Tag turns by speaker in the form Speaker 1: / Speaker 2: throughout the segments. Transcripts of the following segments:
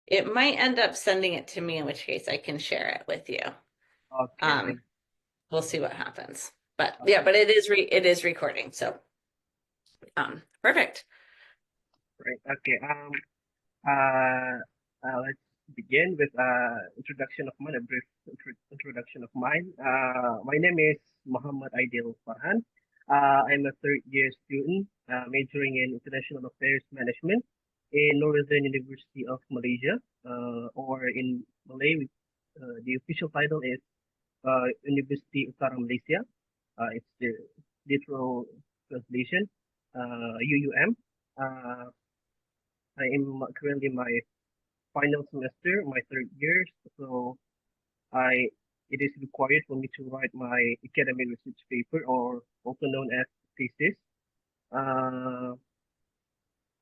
Speaker 1: It might end up sending it to me, in which case I can share it with you.
Speaker 2: Okay, thank
Speaker 1: Um, we'll see what happens. But
Speaker 2: you.
Speaker 1: yeah, but it is recording. So perfect.
Speaker 2: Right. Okay. Uh, let's begin with introduction of mine, a brief introduction of mine. My name is Muhammad Aidil Farhan. I'm a third year student majoring in International Affairs Management in Northern University of Malaysia, or in Malay, the official title is University Utara Malaysia. It's the literal translation, UUM. Uh, I am currently my final semester, my third year, so I it is required for me to write my academic research paper, or also known as thesis. Uh,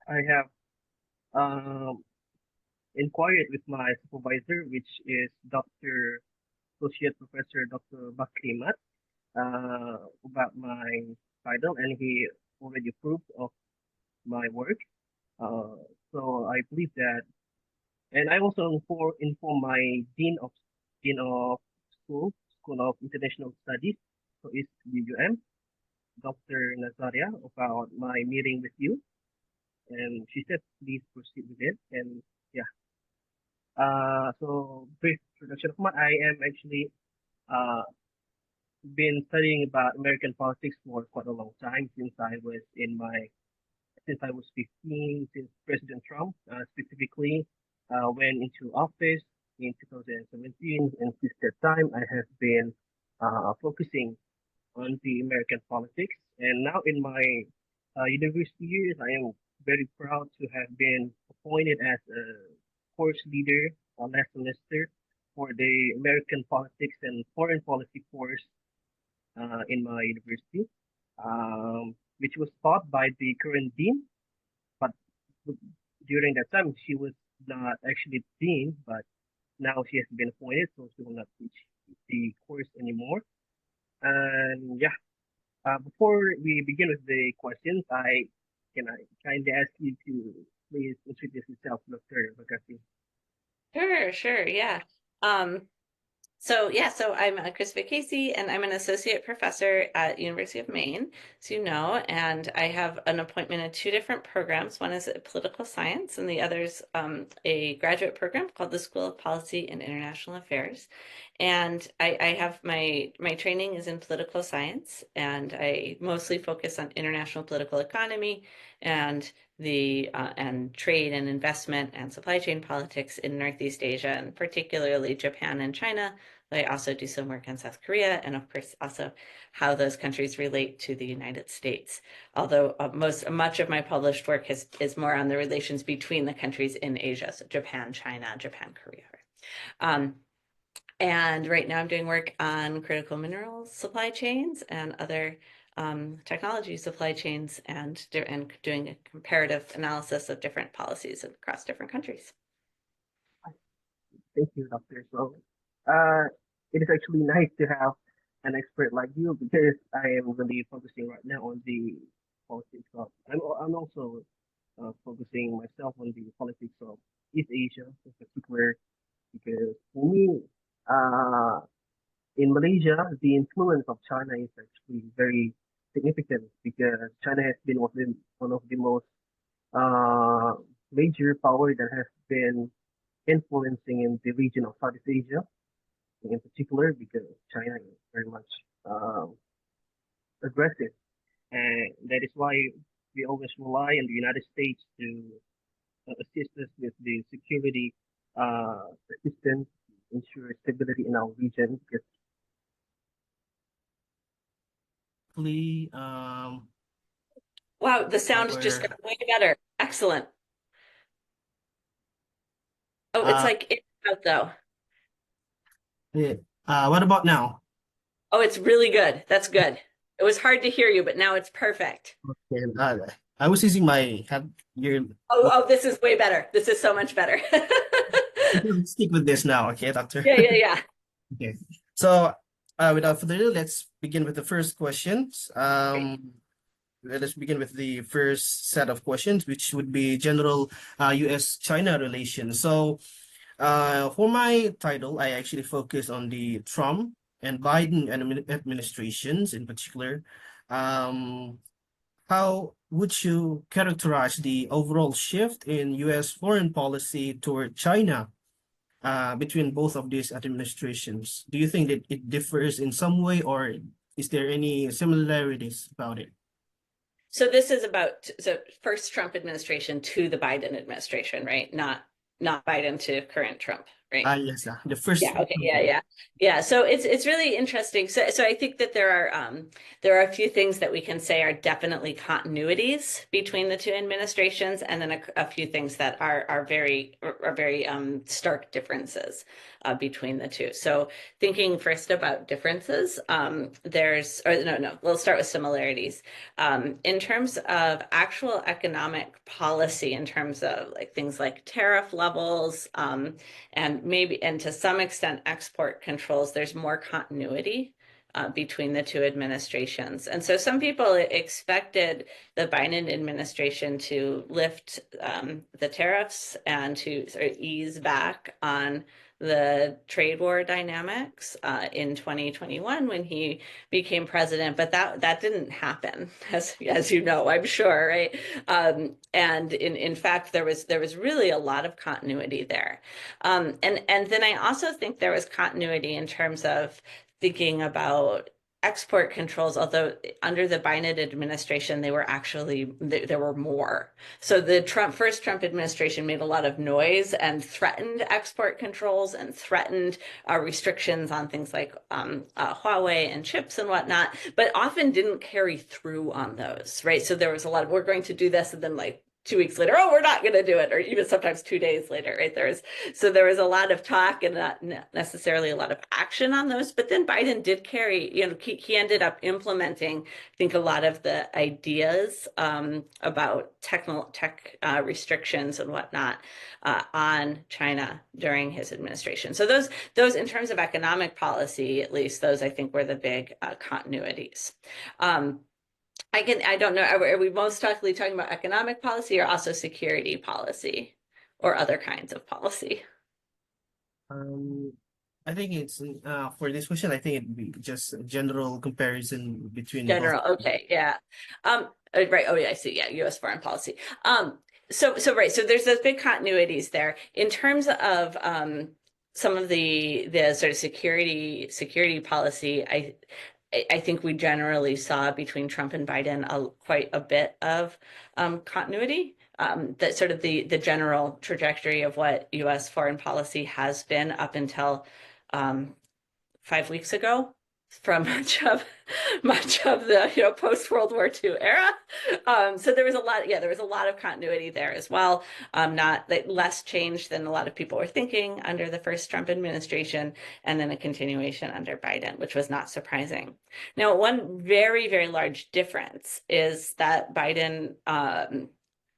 Speaker 2: I have um, inquired with my supervisor, which is Dr. Associate Professor Dr. Bakri Mat, about my title, and he already approved of my work. Uh, so I believe that. And I also inform my dean of School of International Studies, so it's UUM, Dr. Nazaria, about my meeting with you, and she said please proceed with it. And yeah, so brief introduction of mine. I am actually uh been studying about American politics for quite a long time since I was 15, since President Trump specifically went into office in 2017. And since that time, I have been focusing on the American politics. And now in my university years, I am very proud to have been appointed as a course leader last semester for the American politics and foreign policy course in my university, which was taught by the current dean. But during that time, she was not actually dean, but now she has been appointed, so she will not teach the course anymore. And yeah, before we begin with the questions, I kindly ask you to please introduce yourself, Dr. Vekasi.
Speaker 1: Sure, yeah. Um, so I'm Chris Vekasi, and I'm an associate professor at University of Maine, as you know, and I have an appointment in two different programs. One is political science, and the other's a graduate program called the School of Policy and International Affairs. And I have my training is in political science, and I mostly focus on international political economy and the and trade and investment and supply chain politics in Northeast Asia, and particularly Japan and China. But I also do some work on South Korea, and of course also how those countries relate to the United States. Although much of my published work is more on the relations between the countries in Asia, so Japan, China, Japan, Korea. Um, and right now I'm doing work on critical minerals supply chains and other technology supply chains, and doing a comparative analysis of different policies across different countries.
Speaker 2: Thank you, Doctor. So, uh, it is actually nice to have an expert like you, because I am really focusing right now on the politics of. I'm also focusing myself on the politics of East Asia in particular, because for me, uh, in Malaysia, the influence of China is actually very significant, because China has been one of the most uh, major power that has been influencing in the region of Southeast Asia in particular, because China is very much aggressive, and that is why we always rely on the United States to assist us with the security assistance, ensure stability in our region. Because
Speaker 3: Basically,
Speaker 1: Wow, the sound just
Speaker 3: our
Speaker 1: got way better. Excellent. Oh, it's
Speaker 3: uh,
Speaker 1: like in and out though.
Speaker 3: yeah, what about now?
Speaker 1: Oh, it's really good. That's good. It was hard to hear you, but now it's perfect.
Speaker 3: Okay, I was using my head your
Speaker 1: Oh, this is way better. This is so much better.
Speaker 3: stick with this now, okay, doctor?
Speaker 1: Yeah.
Speaker 3: Okay. So without further ado, let's begin with the first questions.
Speaker 1: Great.
Speaker 3: let us begin with the first set of questions, which would be general U.S.-China relations. So, for my title, I actually focus on the Trump and Biden administrations in particular. Um, how would you characterize the overall shift in U.S. foreign policy toward China between both of these administrations? Do you think that it differs in some way, or is there any similarities about it?
Speaker 1: So this is about so first Trump administration to the Biden administration, right? Not Biden to current Trump, right?
Speaker 3: Yes, the first.
Speaker 1: Yeah, okay, yeah. So it's really interesting. So I think that there are a few things that we can say are definitely continuities between the two administrations, and then a few things that are very stark differences between the two. So thinking first about differences, we'll start with similarities. In terms of actual economic policy, in terms of like things like tariff levels, and to some extent export controls, there's more continuity between the two administrations. And so some people expected the Biden administration to lift the tariffs and to sort of ease back on the trade war dynamics in 2021 when he became president, but that didn't happen, as you know, I'm sure, right? And in fact, there was really a lot of continuity there. And then I also think there was continuity in terms of thinking about export controls, although under the Biden administration, there were more. So the first Trump administration made a lot of noise and threatened export controls and threatened restrictions on things like Huawei and chips and whatnot, but often didn't carry through on those, right? So there was a lot of, we're going to do this, and then like 2 weeks later, oh, we're not going to do it, or even sometimes 2 days later, right? There was a lot of talk and not necessarily a lot of action on those. But then Biden did carry, he ended up implementing, I think, a lot of the ideas about tech restrictions and whatnot on China during his administration. So those in terms of economic policy, at least, those I think were the big continuities. I don't know, are we most talking about economic policy or also security policy or other kinds of policy?
Speaker 3: I think it's for this question, I think it'd be just a general comparison between both.
Speaker 1: General, okay, yeah. Right, oh yeah, I see, yeah, US foreign policy. So there's those big continuities there. In terms of some of the sort of security policy, I think we generally saw between Trump and Biden quite a bit of continuity. That sort of the general trajectory of what U.S. foreign policy has been up until 5 weeks ago, from much of the post World War II era. So there was a lot of continuity there as well. Not less change than a lot of people were thinking under the first Trump administration, and then a continuation under Biden, which was not surprising. Now, one very, very large difference is that Biden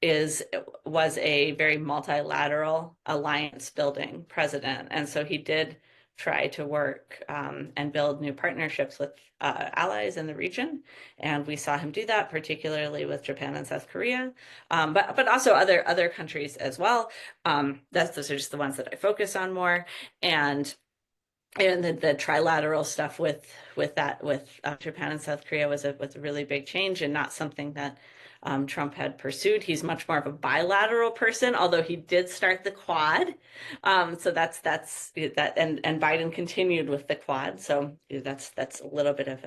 Speaker 1: was a very multilateral alliance building president, and so he did try to work and build new partnerships with allies in the region. And we saw him do that, particularly with Japan and South Korea, but also other countries as well. Those are just the ones that I focus on more. And the trilateral stuff with Japan and South Korea was a really big change, and not something that Trump had pursued. He's much more of a bilateral person, although he did start the Quad. So that's that, and Biden continued with the Quad. So that's a little bit of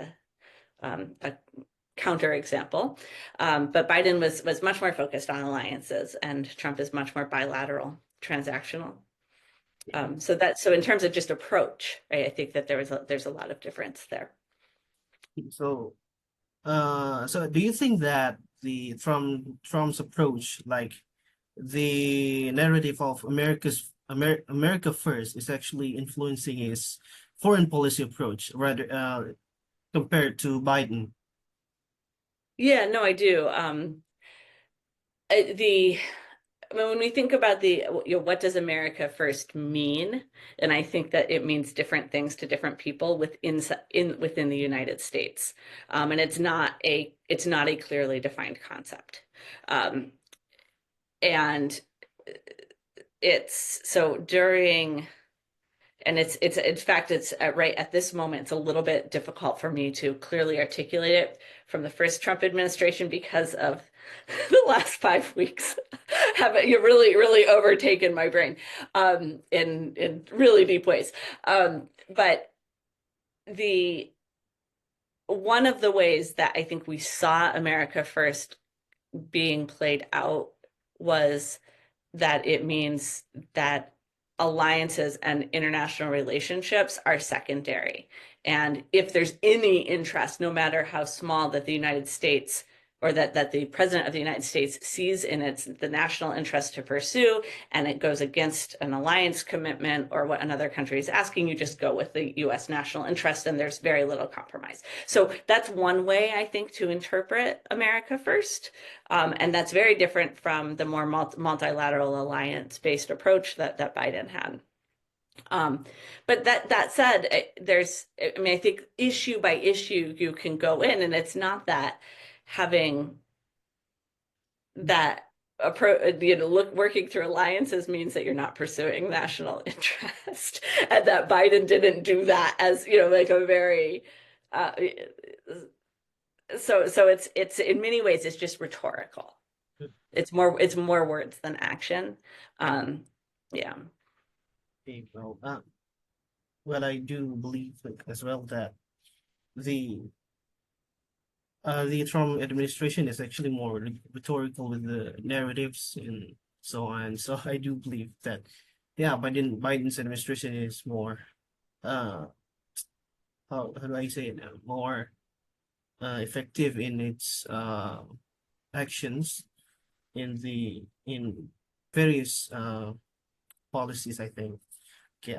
Speaker 1: a counter example. But Biden was much more focused on alliances, and Trump is much more bilateral, transactional. So in terms of just approach, right, I think that there's a lot of difference there.
Speaker 3: So, so do you think that Trump's approach, like the narrative of America first, is actually influencing his foreign policy approach rather compared to Biden?
Speaker 1: Yeah, no, I do. I mean, when we think about what does America first mean, and I think that it means different things to different people within the United States, and it's not a clearly defined concept, and it's so during. And it's in fact, it's right at this moment, it's a little bit difficult for me to clearly articulate it from the first Trump administration because of the last 5 weeks have you really overtaken my brain in really deep ways. But the one of the ways that I think we saw America First being played out was that it means that alliances and international relationships are secondary. And if there's any interest, no matter how small, that the United States or that the president of the United States sees in the national interest to pursue, and it goes against an alliance commitment or what another country is asking, you just go with the US national interest, and there's very little compromise. So that's one way, I think, to interpret America First. And that's very different from the more multilateral alliance-based approach that Biden had. But that said, I think issue by issue you can go in, and it's not that having that approach, working through alliances means that you're not pursuing national interest, and that Biden didn't do that as like a very so it's in many ways it's just rhetorical. It's more words than action. Yeah.
Speaker 3: Okay, well, I do believe as well that the Trump administration is actually more rhetorical with the narratives and so on. So I do believe that, yeah, Biden's administration is more, how do I say it, more effective in its actions in various policies, I think. Okay,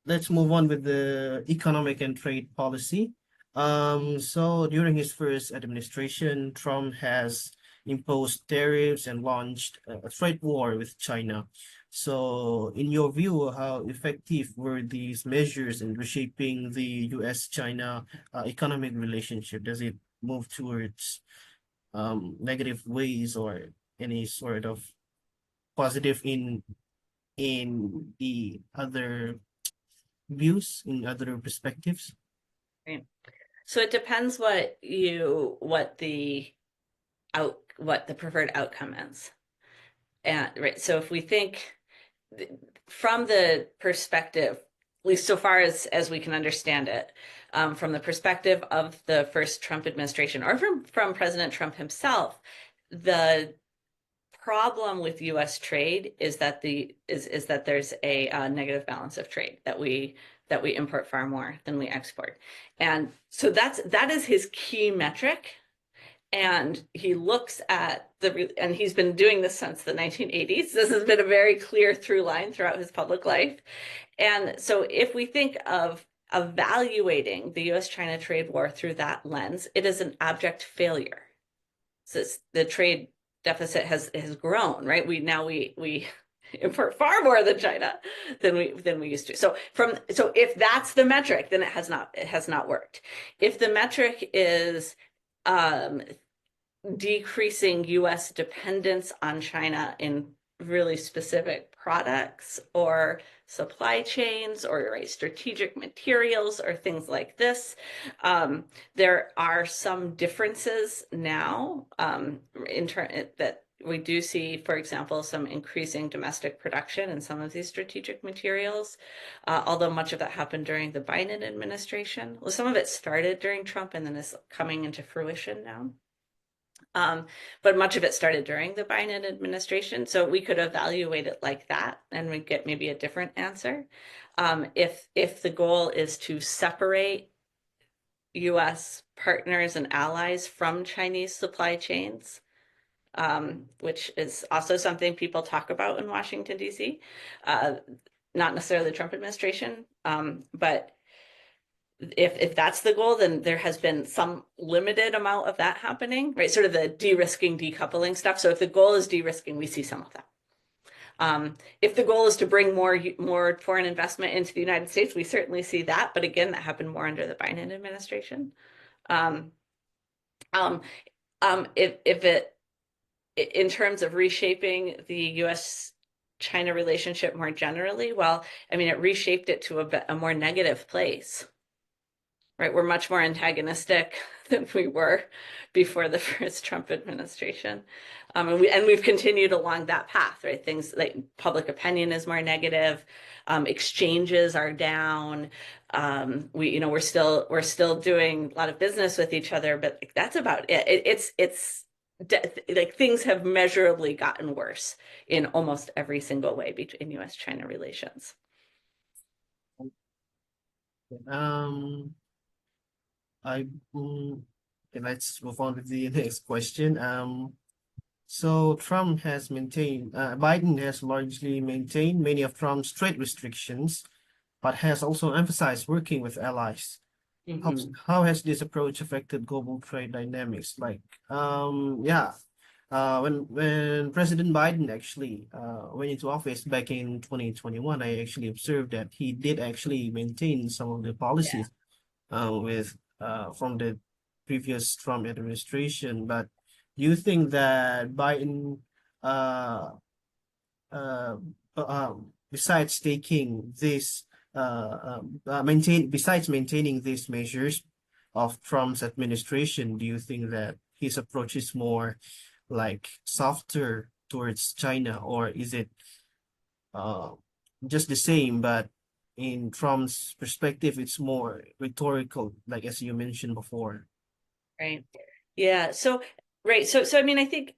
Speaker 3: let's move on with the economic and trade policy. So during his first administration, Trump has imposed tariffs and launched a trade war with China. So in your view, how effective were these measures in reshaping the US-China economic relationship? Does it move towards negative ways or any sort of positive in the other views, in other perspectives?
Speaker 1: Right. So it depends what the preferred outcome is. And right, so if we think from the perspective, at least so far as we can understand it, from the perspective of the first Trump administration or from President Trump himself, the problem with U.S. trade is that there's a negative balance of trade, that we import far more than we export, and so that is his key metric. And he looks at and he's been doing this since the 1980s. This has been a very clear through line throughout his public life. And so if we think of evaluating the US-China trade war through that lens, it is an abject failure. So the trade deficit has grown, right? We import far more than China than we used to. So if that's the metric, then it has not worked. If the metric is decreasing US dependence on China in really specific products or supply chains or strategic materials or things like this, there are some differences now that we do see, for example, some increasing domestic production in some of these strategic materials, although much of that happened during the Biden administration. Well, some of it started during Trump and then is coming into fruition now. But much of it started during the Biden administration. So we could evaluate it like that and we get maybe a different answer. If the goal is to separate US partners and allies from Chinese supply chains, which is also something people talk about in Washington, D.C., not necessarily the Trump administration, but if that's the goal, then there has been some limited amount of that happening, right? Sort of the de-risking, decoupling stuff. So if the goal is de-risking, we see some of that. If the goal is to bring more foreign investment into the United States, we certainly see that. But again, that happened more under the Biden administration. Um, um, if it in terms of reshaping the U.S. China relationship more generally, well, I mean, it reshaped it to a more negative place, right? We're much more antagonistic than we were before the first Trump administration. And we've continued along that path, right? Things like public opinion is more negative, exchanges are down. We're still doing a lot of business with each other, but that's about it. It's like things have measurably gotten worse in almost every single way between U.S.-China relations.
Speaker 3: Um, I okay, let's move on with the next question. So Biden has largely maintained many of Trump's trade restrictions, but has also emphasized working with allies.
Speaker 1: Mhm.
Speaker 3: How has this approach affected global trade dynamics? When President Biden actually went into office back in 2021, I actually observed that he did actually maintain some of the
Speaker 1: Yeah.
Speaker 3: policies with from the previous Trump administration. But do you think that Biden, uh, uh, besides taking this, besides maintaining these measures of Trump's administration, do you think that his approach is more like softer towards China, or is it uh, just the same, but in Trump's perspective, it's more rhetorical, like as you mentioned before?
Speaker 1: Right. Yeah. So, right. So I mean, I think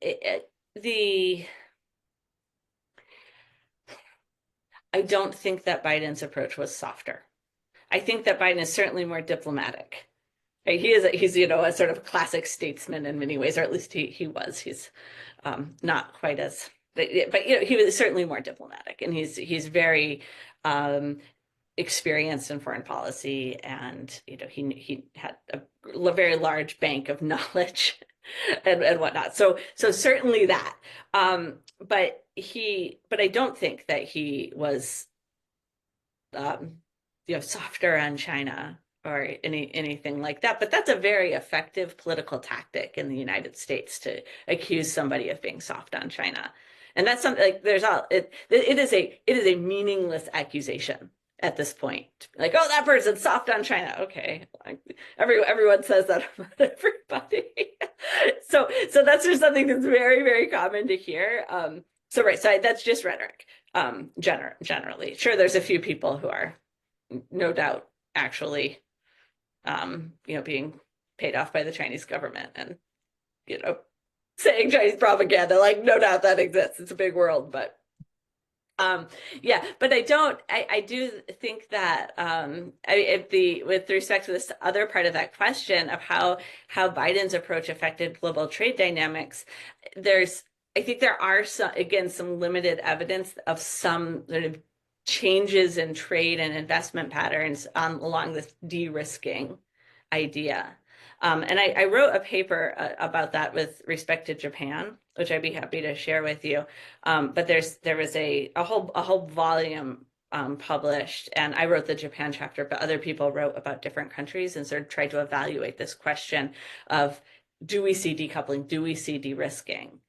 Speaker 1: I don't think that Biden's approach was softer. I think that Biden is certainly more diplomatic. Right? He's a sort of classic statesman in many ways, or at least he was. He's not quite as, but he was certainly more diplomatic, and he's very experienced in foreign policy, and he had a very large bank of knowledge and whatnot. So certainly that. But I don't think that he was um, softer on China or anything like that. But that's a very effective political tactic in the United States, to accuse somebody of being soft on China. And that's something like it is a meaningless accusation at this point. Like, oh, that person's soft on China. Okay. Like, everyone says that about everybody. So that's just something that's very, very common to hear. So that's just rhetoric. Generally. Sure, there's a few people who are no doubt actually being paid off by the Chinese government and saying Chinese propaganda. Like, no doubt that exists. It's a big world, but yeah, but I do think that with respect to this other part of that question of how Biden's approach affected global trade dynamics, I think there are some limited evidence of some sort of changes in trade and investment patterns along this de-risking idea. And I wrote a paper about that with respect to Japan, which I'd be happy to share with you. But there was a whole volume published, and I wrote the Japan chapter, but other people wrote about different countries and sort of tried to evaluate this question of, do we see decoupling? Do we see de-risking?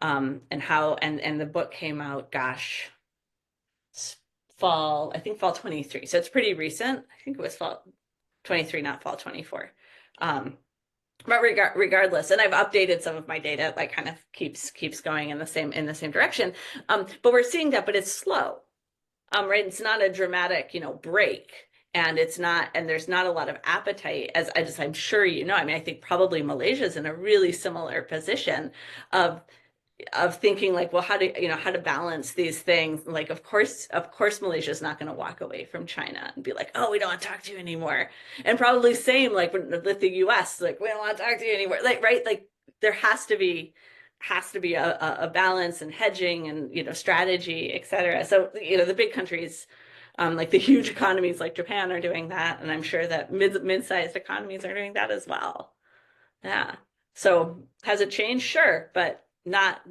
Speaker 1: And how, and the book came out, gosh, fall 23. So it's pretty recent. I think it was fall 23, not fall 24. But regardless, and I've updated some of my data, like kind of keeps going in the same direction. But we're seeing that, but it's slow. Right? It's not a dramatic, break. And there's not a lot of appetite, as I'm sure you know. I mean, I think probably Malaysia's in a really similar position of thinking like, well, how to balance these things. Like, of course Malaysia's not going to walk away from China and be like, oh, we don't want to talk to you anymore. And probably same like with the US, like, we don't want to talk to you anymore. Like, right, like there has to be a balance and hedging and strategy, etc. So the big countries, like the huge economies like Japan, are doing that, and I'm sure that mid-sized economies are doing that as well. Yeah. So has it changed? Sure, but not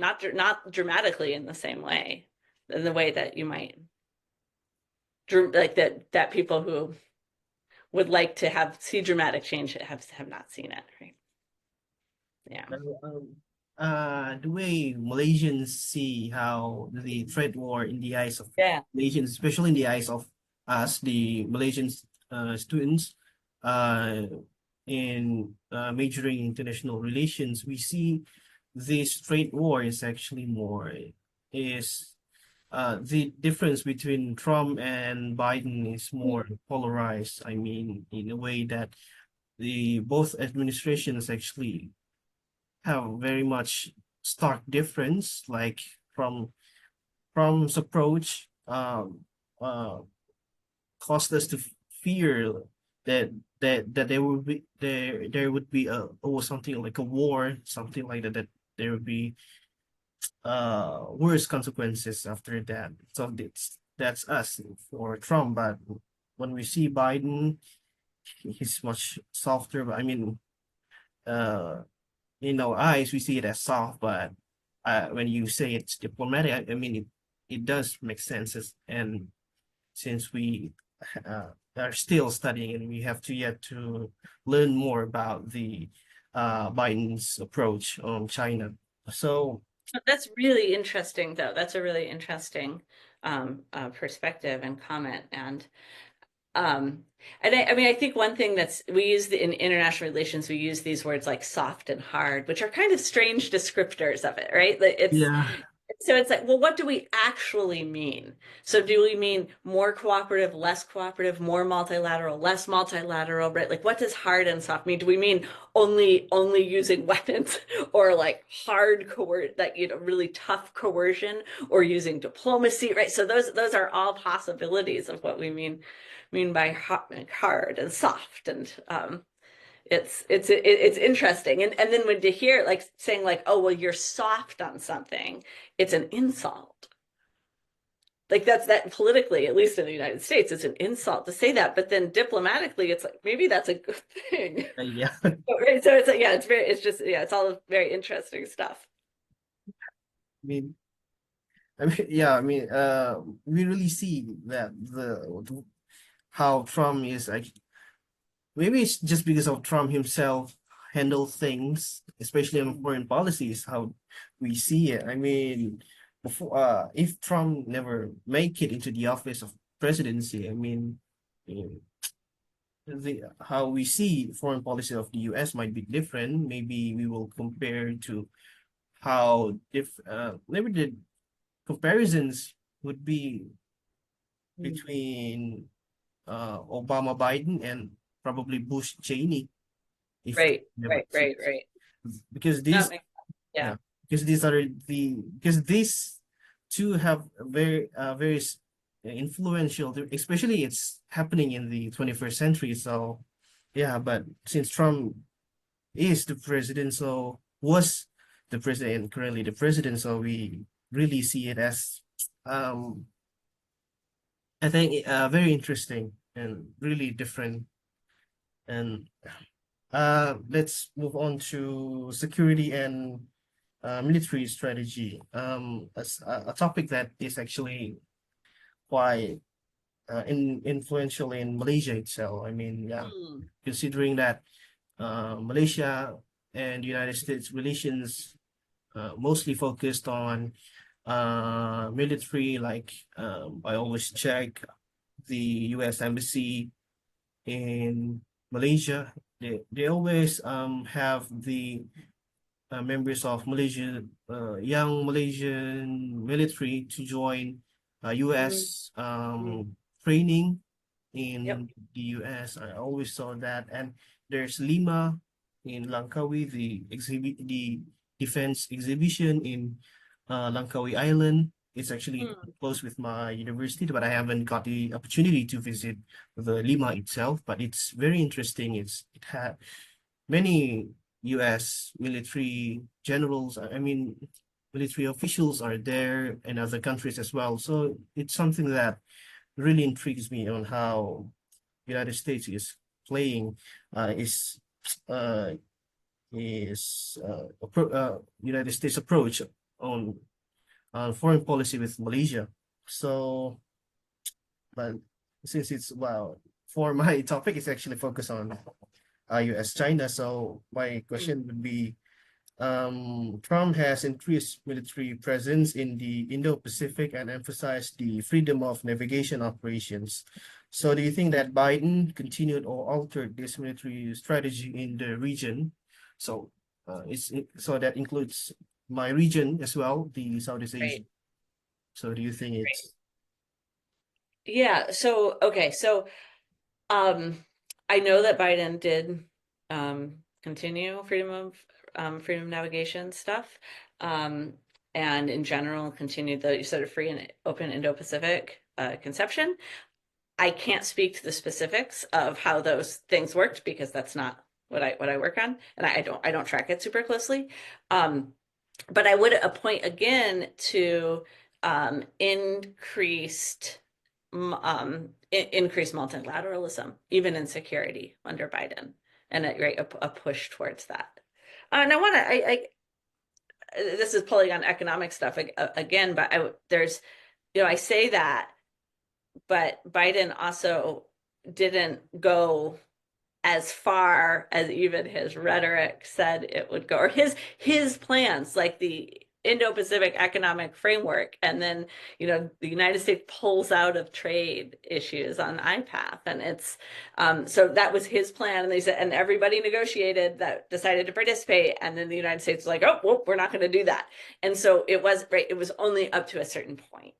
Speaker 1: dramatically in the same way. in the way that you might like that people who would like to see dramatic change have not seen it, right? Yeah.
Speaker 3: The way Malaysians see how the trade war in the eyes of
Speaker 1: Yeah.
Speaker 3: Malaysians, especially in the eyes of us, the Malaysian students, in majoring in international relations, we see this trade war is actually more is the difference between Trump and Biden is more polarized. I mean, in a way that the both administrations actually have very much stark difference, like Trump's approach caused us to fear that there would be something like a war, something like that, that there would be worse consequences after that. So that's us for Trump. But when we see Biden, he's much softer. But I mean, in our eyes, we see it as soft, but when you say it's diplomatic, I mean, it does make sense. And since we are still studying and we have to yet to learn more about the Biden's approach on China. So
Speaker 1: That's really interesting, though. That's a really interesting perspective and comment. And I mean, I think one thing we use in international relations, we use these words like soft and hard, which are kind of strange descriptors of it, right?
Speaker 3: yeah,
Speaker 1: So it's like, well, what do we actually mean? So do we mean more cooperative, less cooperative, more multilateral, less multilateral, right? Like, what does hard and soft mean? Do we mean only using weapons, or like hard really tough coercion, or using diplomacy, right? So those are all possibilities of what we mean by hard and soft. And it's interesting. And then when to hear like saying like, oh, well, you're soft on something, it's an insult. Like that politically, at least in the United States, it's an insult to say that. But then diplomatically, it's like maybe that's a good thing.
Speaker 3: yeah.
Speaker 1: Right? So it's like, yeah, it's all very interesting stuff.
Speaker 3: mean, yeah. I mean, we really see that how Trump is like. Maybe it's just because of Trump himself handle things, especially on foreign policies, how we see it. I mean, before if Trump never make it into the office of presidency, I mean, eh, the how we see foreign policy of the US might be different. Maybe we will compare to how maybe the comparisons would be between Obama Biden and probably Bush Cheney if
Speaker 1: Right,
Speaker 3: never
Speaker 1: right, right, right.
Speaker 3: because
Speaker 1: That
Speaker 3: these
Speaker 1: makes, yeah.
Speaker 3: yeah because these are because these two have very influential, especially it's happening in the 21st century. So yeah, but since Trump is the president, so was the president and currently the president, so we really see it as um I think very interesting and really different. And let's move on to security and military strategy. As a topic that is actually quite influential in Malaysia itself. I mean, yeah,
Speaker 1: Hmm.
Speaker 3: considering that Malaysia and United States relations mostly focused on military. Like I always check the U.S. Embassy in Malaysia. They always have the members of young Malaysian military to join
Speaker 1: Mm,
Speaker 3: U.S.
Speaker 1: mm.
Speaker 3: Training
Speaker 1: Yep.
Speaker 3: in the U.S. I always saw that, and there's Lima in Langkawi, the defense exhibition in Langkawi Island. It's actually
Speaker 1: Hmm.
Speaker 3: close with my university, but I haven't got the opportunity to visit the Lima itself. But it's very interesting. It had many U.S. military generals, I mean, military officials are there and other countries as well. So it's something that really intrigues me on how United States is playing, uh, is uh, United States approach on foreign policy with Malaysia. So, but since it's well, for my topic, it's actually focused on US China. So my question would be, Trump has increased military presence in the Indo-Pacific and emphasized the freedom of navigation operations. So do you think that Biden continued or altered this military strategy in the region? So so that includes my region as well, the Southeast Asia.
Speaker 1: Right.
Speaker 3: So do you think it's
Speaker 1: Yeah. So, okay. So, I know that Biden did continue freedom of navigation stuff, um, and in general continued the sort of free and open Indo-Pacific conception. I can't speak to the specifics of how those things worked because that's not what I work on, and I don't track it super closely. But I would point again to increased multilateralism, even in security under Biden, and a push towards that. And I want to, this is pulling on economic stuff again, but there's, I say that, but Biden also didn't go as far as even his rhetoric said it would go, or his plans, like the Indo-Pacific Economic Framework, and then the United States pulls out of trade issues on IPAF, and it's so that was his plan, and they said, and everybody negotiated that decided to participate, and then the United States was like, oh, well, we're not going to do that, and so it was right. It was only up to a certain point.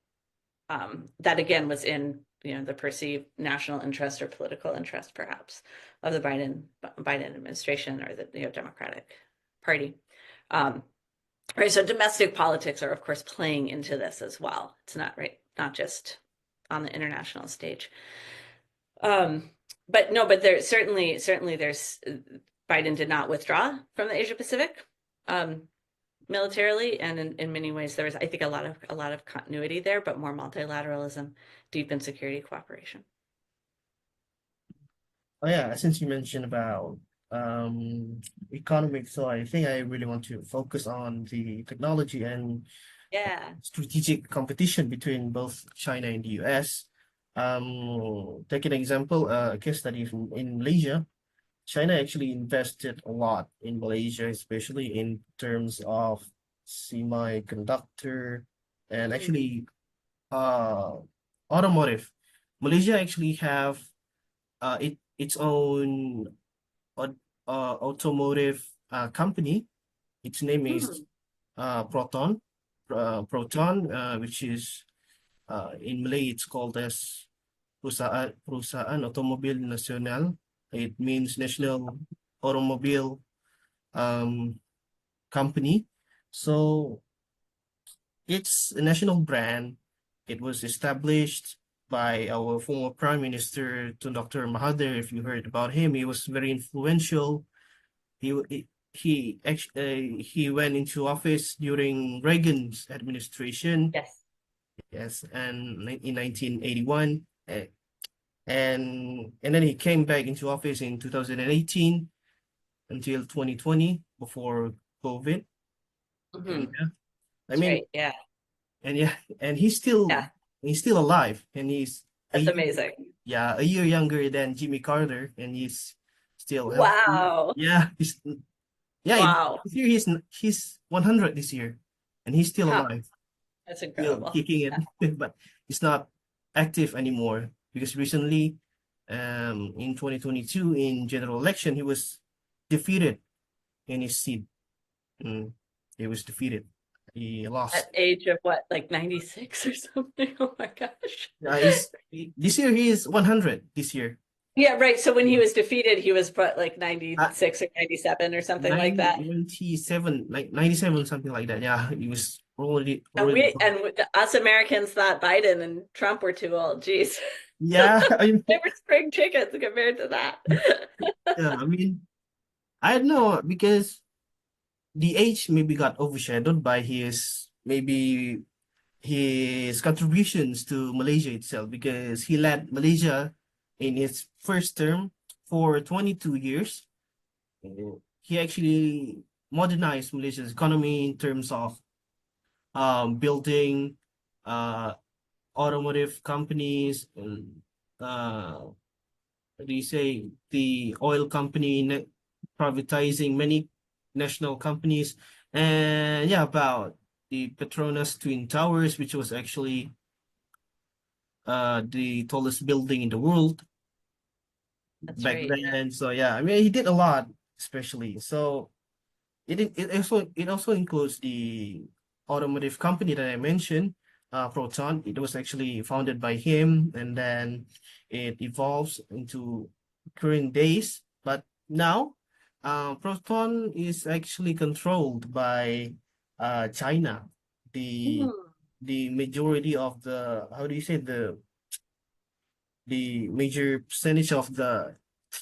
Speaker 1: That again was in the perceived national interest or political interest, perhaps, of the Biden administration or the Democratic Party. Right. So domestic politics are, of course, playing into this as well. It's not just on the international stage. But no, but there's certainly there's Biden did not withdraw from the Asia Pacific. Militarily, and in many ways there was, I think, a lot of continuity there, but more multilateralism, deepened security cooperation.
Speaker 3: Oh yeah, since you mentioned about economics, so I think I really want to focus on the technology and
Speaker 1: Yeah.
Speaker 3: strategic competition between both China and the US. Take an example, a case study in Malaysia. China actually invested a lot in Malaysia, especially in terms of semiconductor and actually automotive. Malaysia actually have its own automotive company. Its name is Proton, which is in Malay it's called as Perusahaan Otomobil Nasional. It means National Automobile Company. So it's a national brand. It was established by our former Prime Minister, to Dr. Mahathir. If you heard about him, he was very influential. He actually he went into office during Reagan's administration.
Speaker 1: Yes.
Speaker 3: Yes, and in 1981, and then he came back into office in 2018 until 2020 before COVID. And, I
Speaker 1: That's
Speaker 3: mean,
Speaker 1: right. Yeah.
Speaker 3: and yeah, and he's
Speaker 1: Yeah.
Speaker 3: still alive, and he's
Speaker 1: That's amazing.
Speaker 3: a year younger than Jimmy Carter, and he's still healthy.
Speaker 1: Wow.
Speaker 3: Yeah,
Speaker 1: Wow.
Speaker 3: this year he's 100 this year, and he's still
Speaker 1: Huh.
Speaker 3: alive,
Speaker 1: That's
Speaker 3: still
Speaker 1: incredible.
Speaker 3: kicking it, but he's not active anymore because recently, in 2022 in general election, he was defeated in his seat. He was defeated. He lost.
Speaker 1: At age of what, like 96 or something? Oh my gosh.
Speaker 3: This year he is 100 this year.
Speaker 1: Yeah, right. So when he was defeated, he was what, like 96 or 97 or something like that.
Speaker 3: 97, like 97, something like that. Yeah, he was already.
Speaker 1: And us Americans thought Biden and Trump were too old. Jeez.
Speaker 3: Yeah,
Speaker 1: They were spring chickens compared to that.
Speaker 3: yeah, I mean, I don't know, because the age maybe got overshadowed by maybe his contributions to Malaysia itself, because he led Malaysia in his first term for 22 years. He actually modernized Malaysia's economy in terms of building automotive companies, and what do you say, the oil company privatizing many national companies, and yeah, about the Petronas Twin Towers, which was actually the tallest building in the world
Speaker 1: That's
Speaker 3: back
Speaker 1: right. Yeah.
Speaker 3: then. So yeah, I mean, he did a lot, especially. So it also includes the automotive company that I mentioned, Proton. It was actually founded by him, and then it evolves into current days. But now, Proton is actually controlled by China. The
Speaker 1: Hmm.
Speaker 3: the majority of the, how do you say, the major percentage of the,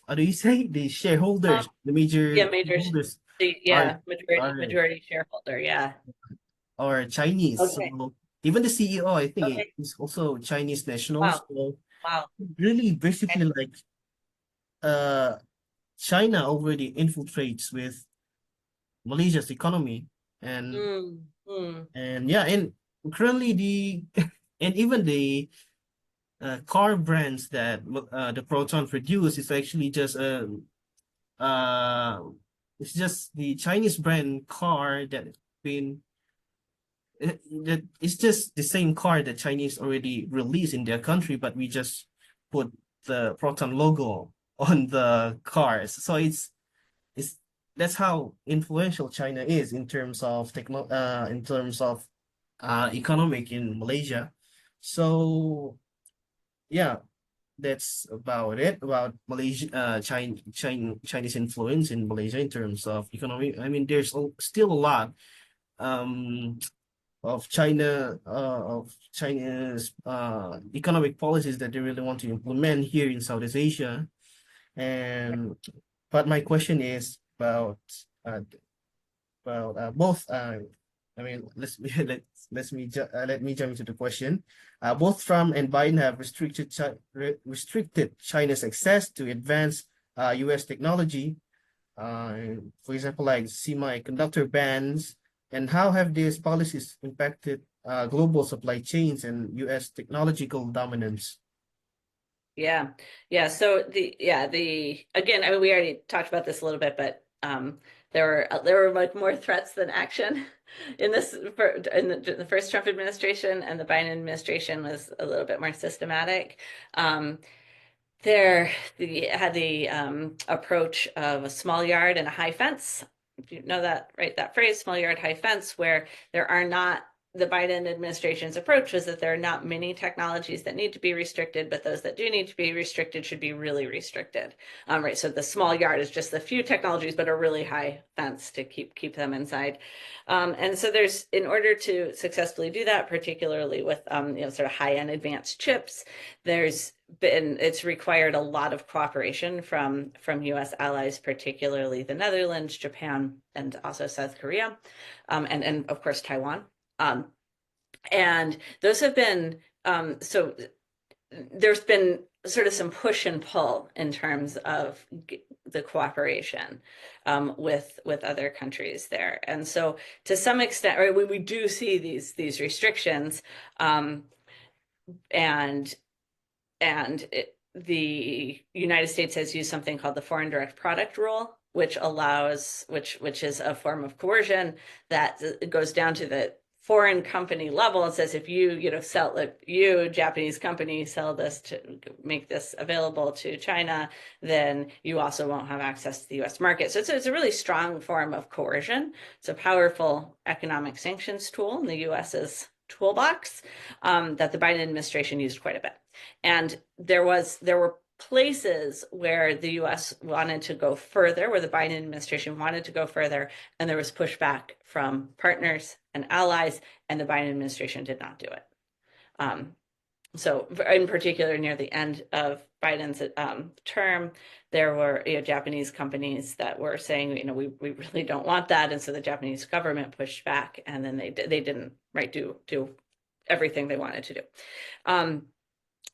Speaker 3: how do you say, the shareholders,
Speaker 1: Um,
Speaker 3: the
Speaker 1: yeah,
Speaker 3: major
Speaker 1: major,
Speaker 3: shareholders
Speaker 1: yeah,
Speaker 3: are
Speaker 1: majority
Speaker 3: are
Speaker 1: majority shareholder. Yeah.
Speaker 3: Chinese.
Speaker 1: Okay.
Speaker 3: So even the CEO, I think,
Speaker 1: Okay.
Speaker 3: is also Chinese national.
Speaker 1: Wow.
Speaker 3: So
Speaker 1: Wow.
Speaker 3: really,
Speaker 1: Okay.
Speaker 3: basically, like uh, China already infiltrates with Malaysia's economy, and
Speaker 1: Mm, mm.
Speaker 3: yeah, and currently and even the car brands that the Proton produce is actually just uh it's just the Chinese brand car that been that it's just the same car that Chinese already released in their country, but we just put the Proton logo on the cars. So it's that's how influential China is in terms of in terms of economic in Malaysia. So yeah, that's about it about Malaysia, Chinese influence in Malaysia in terms of economy. I mean, there's still a lot um of China's economic policies that they really want to implement here in Southeast Asia. And but my question is uh, both. I mean, let me jump into the question. Both Trump and Biden have restricted China's access to advanced U.S. technology, for example, like semiconductor bans, and how have these policies impacted global supply chains and U.S. technological dominance?
Speaker 1: Yeah. Yeah. So the again, I mean, we already talked about this a little bit, but there were like more threats than action in the first Trump administration, and the Biden administration was a little bit more systematic. Um, there had the approach of a small yard and a high fence. If you know that, right? That phrase, small yard, high fence, where there are not, the Biden administration's approach was that there are not many technologies that need to be restricted, but those that do need to be restricted should be really restricted. Right. So the small yard is just the few technologies, but a really high fence to keep them inside. And so there's, in order to successfully do that, particularly with sort of high-end advanced chips, it's required a lot of cooperation from U.S. allies, particularly the Netherlands, Japan, and also South Korea, and of course Taiwan. And those have been so there's been sort of some push and pull in terms of the cooperation with other countries there. And so to some extent, right, we do see these restrictions, and the United States has used something called the foreign direct product rule, which is a form of coercion that goes down to the foreign company level. It says if you Japanese company sell this to make this available to China, then you also won't have access to the U.S. market. So it's a really strong form of coercion. It's a powerful economic sanctions tool in the U.S.'s toolbox that the Biden administration used quite a bit. And there were places where the U.S. wanted to go further, where the Biden administration wanted to go further, and there was pushback from partners and allies, and the Biden administration did not do it. So in particular, near the end of Biden's term, there were Japanese companies that were saying, we really don't want that, and so the Japanese government pushed back, and then they didn't do everything they wanted to do.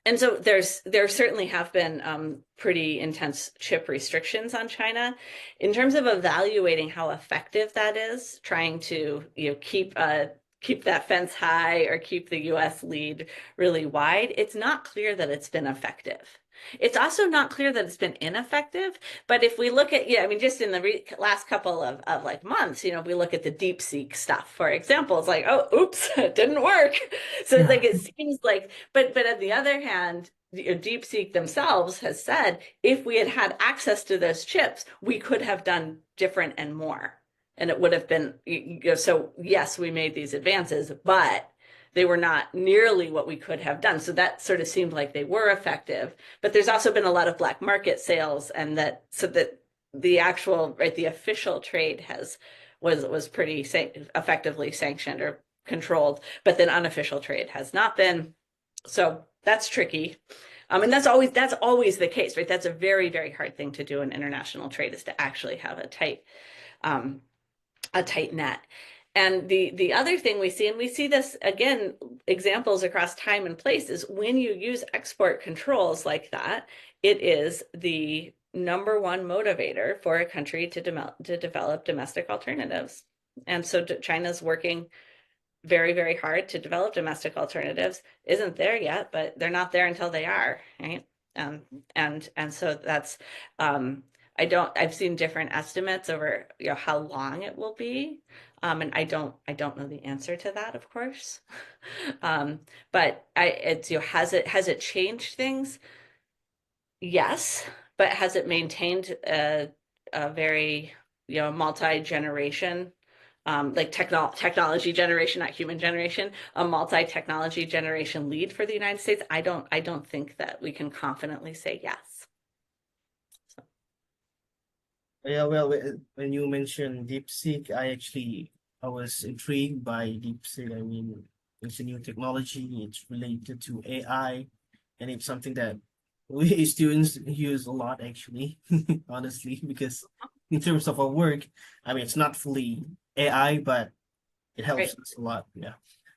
Speaker 1: And so there certainly have been pretty intense chip restrictions on China. In terms of evaluating how effective that is, trying to keep keep that fence high or keep the US lead really wide, it's not clear that it's been effective. It's also not clear that it's been ineffective. But if we look at, yeah, I mean, just in the last couple of like months, we look at the DeepSeek stuff, for example, it's like, oh, oops, it didn't work. So
Speaker 3: Yeah.
Speaker 1: like it seems like, but on the other hand, DeepSeek themselves has said if we had had access to those chips, we could have done different and more. And it would have been, so yes, we made these advances, but they were not nearly what we could have done. So that sort of seemed like they were effective. But there's also been a lot of black market sales, and that so that the actual, right, the official trade was pretty effectively sanctioned or controlled, but then unofficial trade has not been. So that's tricky. And that's always the case, right? That's a very, very hard thing to do in international trade, is to actually have um, a tight net. And the other thing we see, and we see this again, examples across time and place, is when you use export controls like that, it is the number one motivator for a country to develop domestic alternatives. And so China's working very, very hard to develop domestic alternatives. Isn't there yet, but they're not there until they are, right? And so that's I've seen different estimates over how long it will be. And I don't know the answer to that, of course. But it's has it changed things? Yes, but has it maintained a very multi-generation, like technology generation, not human generation, a multi-technology generation lead for the United States? I don't think that we can confidently say yes.
Speaker 3: Yeah, well, when you mentioned DeepSeek, I was intrigued by DeepSeek. I mean, it's a new technology. It's related to AI, and it's something that we students use a lot, actually, honestly, because in terms of our work, I mean, it's not fully AI, but it helps
Speaker 1: Right.
Speaker 3: us a lot. Yeah,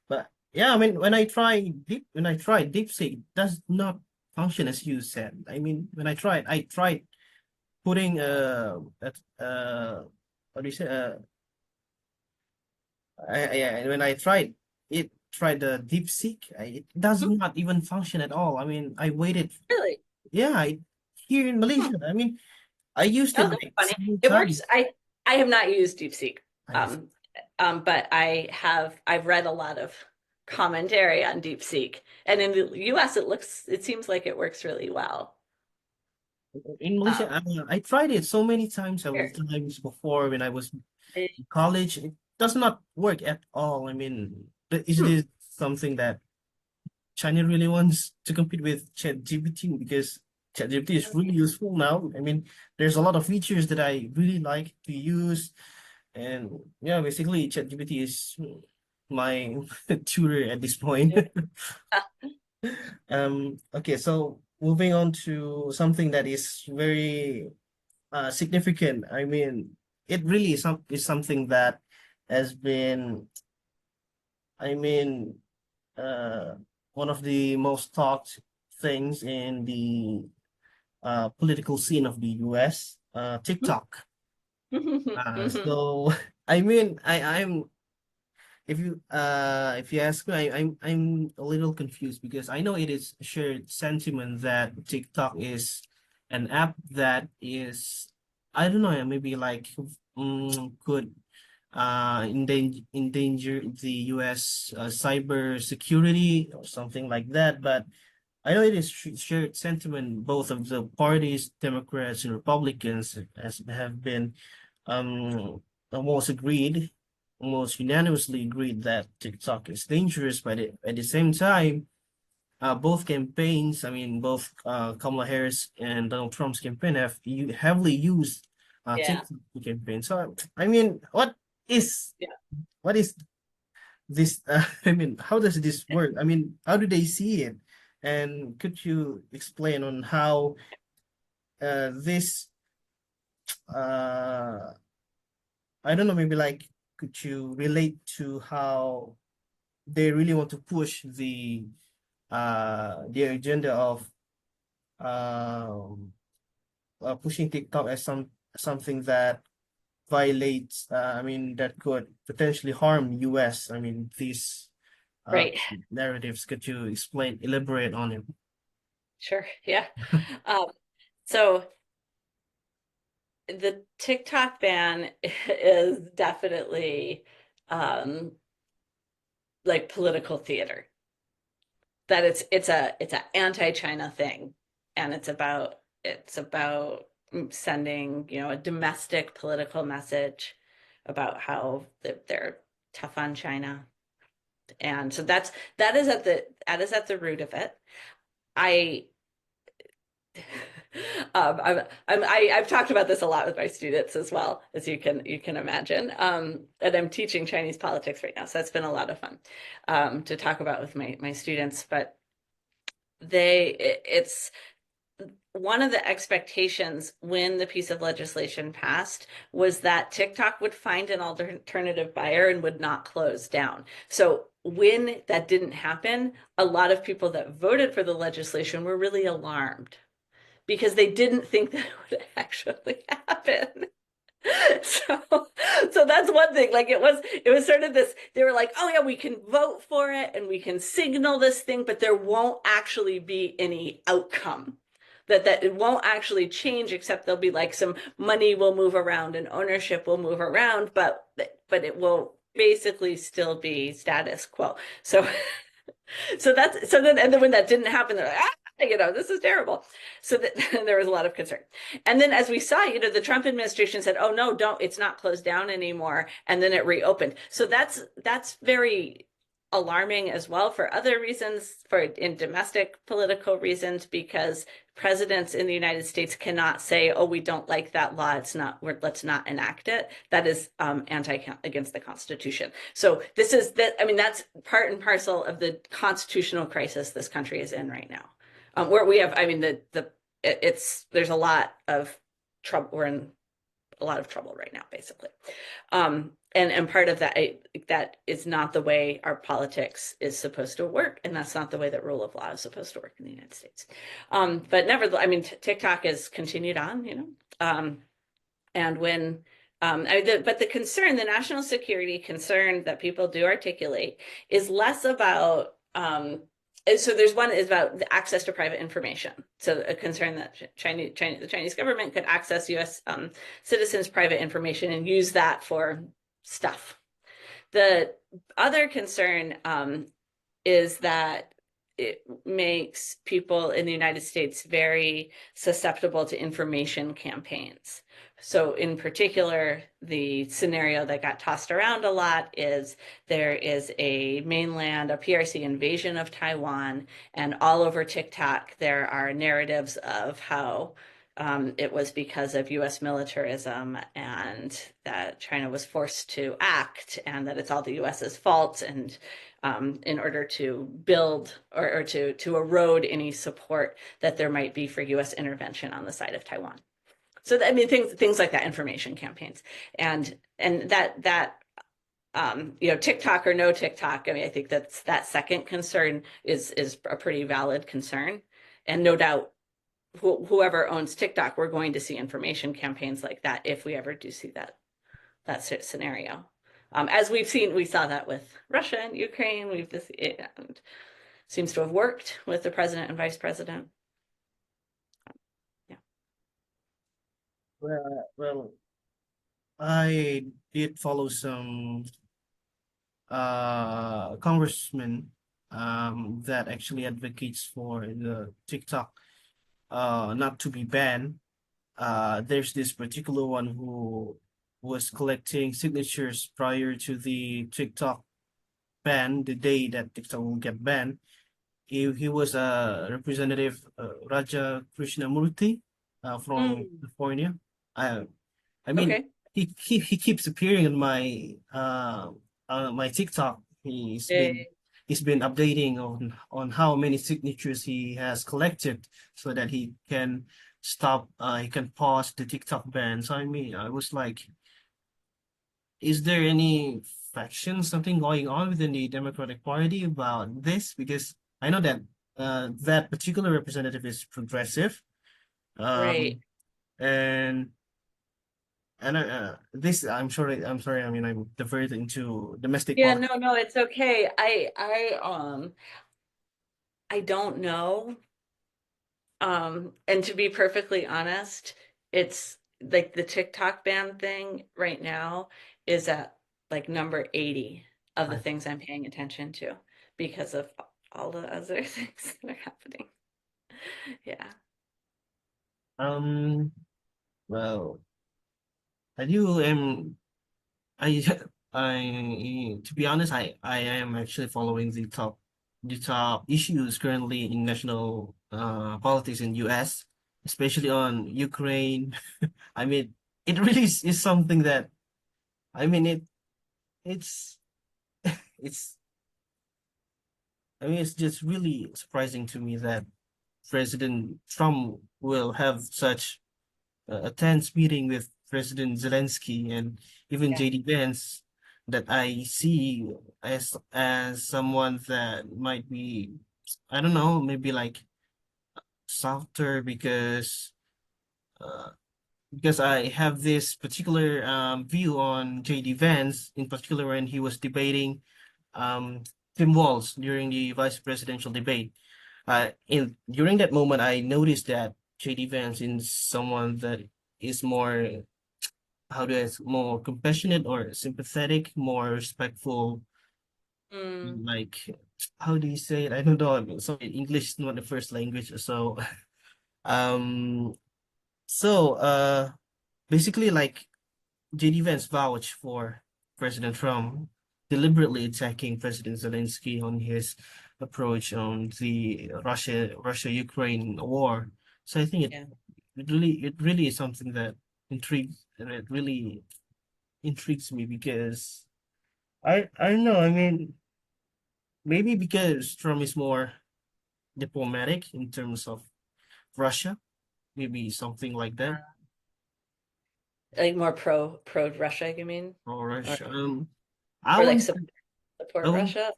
Speaker 3: but yeah, I mean, when I tried DeepSeek, it does not function as you said. I mean, I tried putting what do you say yeah, when I tried the DeepSeek, it does not even function at all. I mean, I waited.
Speaker 1: Really?
Speaker 3: Yeah, here in
Speaker 1: Hmm.
Speaker 3: Malaysia. I mean, I used it
Speaker 1: Oh, that's
Speaker 3: like
Speaker 1: funny.
Speaker 3: several
Speaker 1: It works.
Speaker 3: times.
Speaker 1: I have not used DeepSeek.
Speaker 3: I
Speaker 1: Um, but I've read a lot of commentary on DeepSeek, and in the US, it seems like it works really well.
Speaker 3: in Malaysia,
Speaker 1: Um,
Speaker 3: I tried it so many times, several
Speaker 1: here.
Speaker 3: times before when I was in college. It does not work at all. I mean, is
Speaker 1: Hmm.
Speaker 3: this something that China really wants to compete with ChatGPT, because ChatGPT is really useful now. I mean, there's a lot of features that I really like to use, and yeah, basically ChatGPT is my tutor at this point. Okay, so moving on to something that is very significant. I mean, it really is something that has been, I mean, uh, one of the most talked things in the political scene of the US, TikTok. So I mean, if you ask me, I'm a little confused, because I know it is shared sentiment that TikTok is an app that is, I don't know, maybe like could endanger the US cyber security or something like that. But I know it is shared sentiment. Both of the parties, Democrats and Republicans, have been um almost agreed, almost unanimously agreed that TikTok is dangerous. But at the same time, both campaigns, I mean, both Kamala Harris and Donald Trump's campaign have heavily used
Speaker 1: Yeah.
Speaker 3: TikTok to campaign. So I mean, is
Speaker 1: Yeah.
Speaker 3: what is this? I mean, how does this work? I mean, how do they see it? And could you explain on how this uh I don't know, maybe like, could you relate to how they really want to push the agenda of um pushing TikTok as something that violates, I mean, that could potentially harm US. I mean, these uh,
Speaker 1: Right.
Speaker 3: narratives. Could you elaborate on it?
Speaker 1: Sure. Yeah. Um, so the TikTok ban is definitely um like political theater. That it's a anti-China thing, and it's about sending, a domestic political message about how they're tough on China. And so that is at the root of it. I I've talked about this a lot with my students as well, as you can imagine. And I'm teaching Chinese politics right now, so that's been a lot of fun to talk about with my students. But it's one of the expectations when the piece of legislation passed was that TikTok would find an alternative buyer and would not close down. So when that didn't happen, a lot of people that voted for the legislation were really alarmed because they didn't think that it would actually happen. So, so that's one thing. Like it was sort of this, they were like, oh yeah, we can vote for it and we can signal this thing, but there won't actually be any outcome. That it won't actually change, except there'll be like some money will move around and ownership will move around, but it will basically still be status quo. So so then when that didn't happen, they're like, this is terrible. So that there was a lot of concern. And then as we saw, the Trump administration said, oh no, don't, it's not closed down anymore. And then it reopened. So that's very alarming as well for other reasons, in domestic political reasons, because presidents in the United States cannot say, oh, we don't like that law, let's not enact it. That is against the Constitution. So that's part and parcel of the constitutional crisis this country is in right now. Where we have, there's a lot of trouble. We're in a lot of trouble right now, basically. And part of that is not the way our politics is supposed to work, and that's not the way that rule of law is supposed to work in the United States. But nevertheless, TikTok has continued on, and when but the concern, the national security concern that people do articulate, is less about so there's one is about the access to private information. So a concern that the Chinese government could access U.S. Citizens' private information and use that for stuff. The other concern is that it makes people in the United States very susceptible to information campaigns. So in particular, the scenario that got tossed around a lot is there is a PRC invasion of Taiwan, and all over TikTok, there are narratives of how it was because of US militarism and that China was forced to act and that it's all the US's fault, and in order to build or to erode any support that there might be for US intervention on the side of Taiwan. So things like that, information campaigns, and that TikTok or no TikTok. I think that second concern is a pretty valid concern, and no doubt whoever owns TikTok, we're going to see information campaigns like that if we ever do see that scenario. As we saw that with Russia and Ukraine. It seems to have worked with the president and vice president. Yeah.
Speaker 3: Well, I did follow some congressmen that actually advocates for the TikTok not to be banned. There's this particular one who was collecting signatures prior to the TikTok ban, the day that TikTok will get banned. He was a representative, Raja Krishnamurthy, from California. I mean,
Speaker 1: Okay.
Speaker 3: he keeps appearing on my TikTok. He's been updating on how many signatures he has collected so that he can pause the TikTok ban. So I mean, I was like, is there any faction, something going on within the Democratic Party about this? Because I know that that particular representative is progressive.
Speaker 1: Right.
Speaker 3: And And this, I'm sorry. I mean, I'm diverted into domestic
Speaker 1: Yeah,
Speaker 3: politics.
Speaker 1: no, no, it's okay. I don't know. And to be perfectly honest, it's like the TikTok ban thing right now is at like number 80 of the things I'm paying attention to because of all the other things that are happening. Yeah.
Speaker 3: Um, well, I do am I to be honest, I am actually following the top issues currently in national politics in US, especially on Ukraine. I mean, it really is something that I mean it's it's I mean it's just really surprising to me that President Trump will have such a tense meeting with President Zelensky and even
Speaker 1: Yeah.
Speaker 3: JD Vance that I see as someone that might be, I don't know, maybe like softer uh, because I have this particular view on JD Vance in particular when he was debating um Tim Walz during the vice presidential debate. In during that moment, I noticed that JD Vance is someone that is more how do I more compassionate or sympathetic, more respectful,
Speaker 1: Mm,
Speaker 3: like how do you say it? I don't know. So English is not the first language, so um basically like JD Vance vouched for President Trump, deliberately attacking President Zelensky on his approach on the Russia Ukraine war. So I think
Speaker 1: yeah.
Speaker 3: it really is something that intrigues and it really intrigues me because I don't know. I mean, maybe because Trump is more diplomatic in terms of Russia, maybe something like that.
Speaker 1: Like more pro Russia, you mean?
Speaker 3: Or
Speaker 1: Or
Speaker 3: Russia. I
Speaker 1: or like
Speaker 3: wouldn't. I
Speaker 1: support
Speaker 3: wouldn't.
Speaker 1: Russia?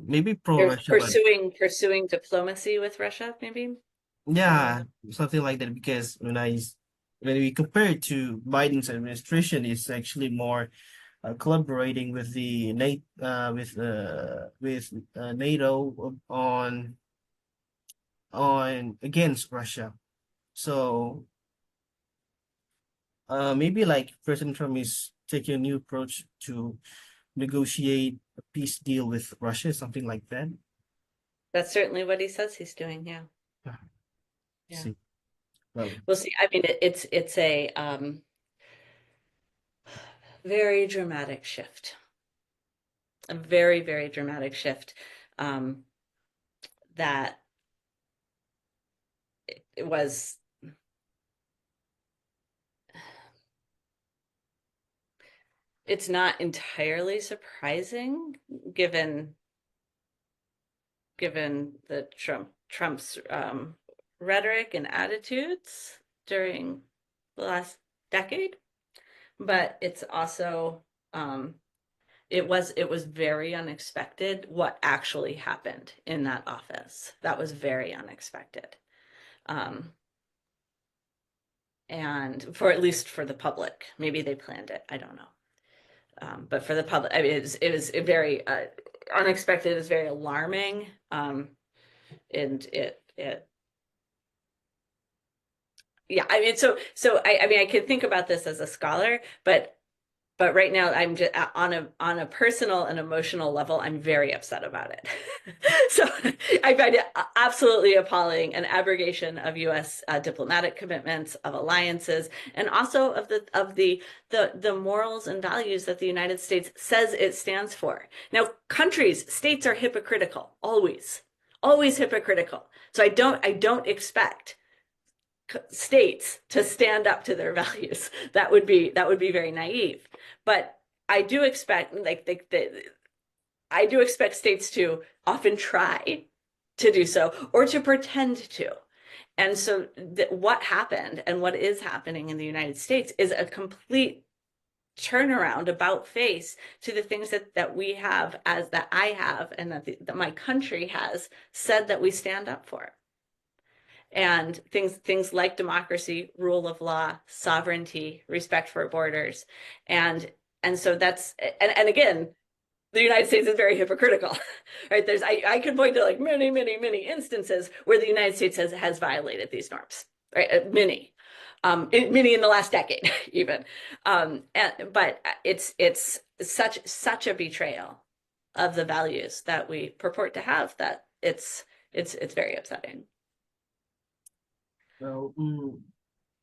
Speaker 3: Maybe pro
Speaker 1: Or
Speaker 3: Russia, but
Speaker 1: pursuing diplomacy with Russia, maybe?
Speaker 3: yeah, something like that. Because when we compare it to Biden's administration, it's actually more collaborating with the NATO NATO on against Russia. So maybe like President Trump is taking a new approach to negotiate a peace deal with Russia, something like that.
Speaker 1: That's certainly what he says he's doing. Yeah.
Speaker 3: Ah,
Speaker 1: Yeah.
Speaker 3: see, well,
Speaker 1: We'll see. I mean, it's a very dramatic shift, a very, very dramatic shift um, that it was, it's not entirely surprising given the Trump's rhetoric and attitudes during the last decade, but it's also um, it was very unexpected what actually happened in that office. That was very unexpected. Um, and for at least for the public, maybe they planned it. I don't know. But for the public, I mean, it was very unexpected. It was very alarming. And yeah, I mean, I mean, I could think about this as a scholar, but right now I'm just on a personal and emotional level, I'm very upset about it. So I find it absolutely appalling, an abrogation of U.S. Diplomatic commitments, of alliances, and also of the morals and values that the United States says it stands for. Now, states are hypocritical, always hypocritical. So I don't expect states to stand up to their values. That would be very naive. But I do expect I do expect states to often try to do so or to pretend to. And so what happened and what is happening in the United States is a complete turnaround about face to the things that we have as that I have and that my country has said that we stand up for. and things like democracy, rule of law, sovereignty, respect for borders, and so that's and again, the United States is very hypocritical, right? I could point to like many instances where the United States has violated these norms, right? Many in the last decade, even. But it's such a betrayal of the values that we purport to have that it's very upsetting.
Speaker 3: Well,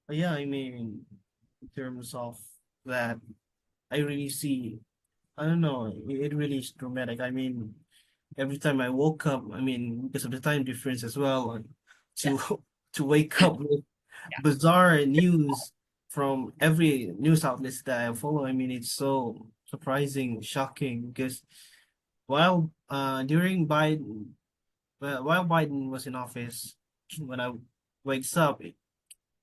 Speaker 3: yeah, I mean, in terms of that, I really see, I don't know, it really is dramatic. I mean, every time I woke up, I mean, because of the time difference as well, to
Speaker 1: Yes.
Speaker 3: to wake up with
Speaker 1: Yeah.
Speaker 3: bizarre news from every news outlets that I follow. I mean, it's so surprising, shocking because during Biden, while Biden was in office, when I wakes up,